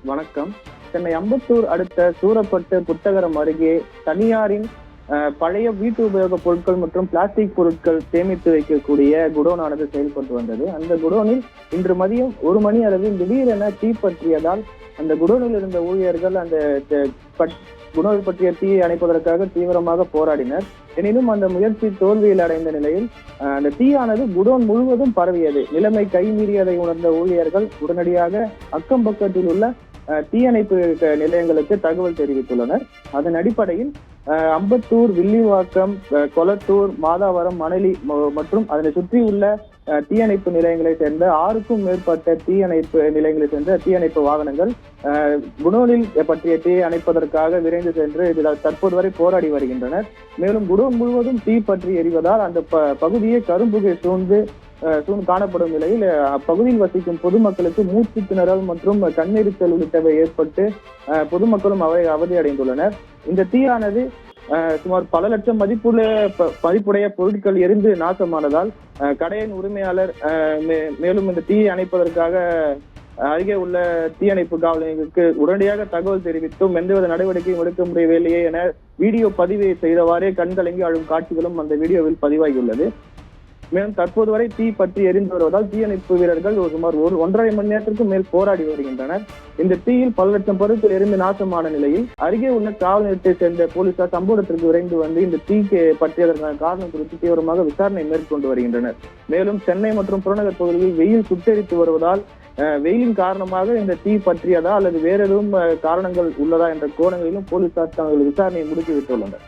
வணக்கம். சென்னை அம்பத்தூர் அடுத்த சூரப்பட்டு புத்தகரம் அருகே தனியாரின் பழைய வீட்டு உபயோக பொருட்கள் மற்றும் பிளாஸ்டிக் பொருட்கள் சேமித்து வைக்கக்கூடிய குடோனானது செயல்பட்டு வந்தது. அந்த குடோனில் இன்று மதியம் 1 மணி அளவில் திடீரென தீ பற்றியதால் அந்த குடோனில் இருந்த ஊழியர்கள் அந்த குடோனில் பற்றிய தீயை அணைப்பதற்காக தீவிரமாக போராடினர். எனினும் அந்த முயற்சி தோல்வியில் அடைந்த நிலையில் அந்த தீயானது குடோன் முழுவதும் பரவியது. நிலைமை கைமீறியதை உணர்ந்த ஊழியர்கள் உடனடியாக அக்கம் பக்கத்தில் உள்ள தீயணைப்பு நிலையங்களுக்கு தகவல் தெரிவித்துள்ளனர். அதன் அடிப்படையில் அம்பத்தூர், வில்லிவாக்கம், கொளத்தூர், மாதாவரம், மணலி மற்றும் அதனை சுற்றியுள்ள தீயணைப்பு நிலையங்களை சேர்ந்த 6க்கும் மேற்பட்ட தீயணைப்பு நிலையங்களை சேர்ந்த தீயணைப்பு வாகனங்கள் குடோனில் பற்றிய தீயை அணைப்பதற்காக விரைந்து சென்று இதில் தற்போது வரை போராடி வருகின்றனர். மேலும் குடோன் முழுவதும் தீ பற்றி எரிவதால் அந்த பகுதியை கரும்புகை சூழ்ந்து காணப்படும் நிலையில் அப்பகுதியில் வசிக்கும் பொதுமக்களுக்கு மூச்சு திணறல் மற்றும் கண்ணெரிச்சல் உள்ளிட்டவை ஏற்பட்டு பொதுமக்களும் அவதி அடைந்துள்ளனர். இந்த தீயானது சுமார் பல லட்சம் மதிப்புடைய பொருட்கள் எரிந்து நாசமானதால் கடையின் உரிமையாளர் மேலும் இந்த தீயை அணைப்பதற்காக அருகே உள்ள தீயணைப்பு காவல் நிலையங்களுக்கு உடனடியாக தகவல் தெரிவித்தும் எந்தவித நடவடிக்கையும் எடுக்க முடியவில்லையே என வீடியோ பதிவு செய்தவாறே கண்கலங்கி அழும் காட்சிகளும் அந்த வீடியோவில் பதிவாகியுள்ளது. மேலும் தற்போது வரை தீ பற்றி எரிந்து வருவதால் தீயணைப்பு வீரர்கள் சுமார் 1.5 மணி நேரத்திற்கும் மேல் போராடி வருகின்றனர். இந்த தீயில் பல லட்சம் பொருட்கள் எரிந்து நாசமான நிலையில் அருகே உள்ள காவல் நிலையத்தை சேர்ந்த போலீசார் சம்பவத்திற்கு விரைந்து வந்து இந்த தீக்கு பற்றியதற்கான காரணம் குறித்து தீவிரமாக விசாரணை மேற்கொண்டு வருகின்றனர். மேலும் சென்னை மற்றும் புறநகர் பகுதிகளில் வெயில் சுட்டெரித்து வருவதால் வெயிலின் காரணமாக இந்த தீ பற்றியதா அல்லது வேற எதுவும் காரணங்கள் உள்ளதா என்ற கோணங்களிலும் போலீசார் தங்கள் விசாரணையை முடுக்கிவிட்டுள்ளனர்.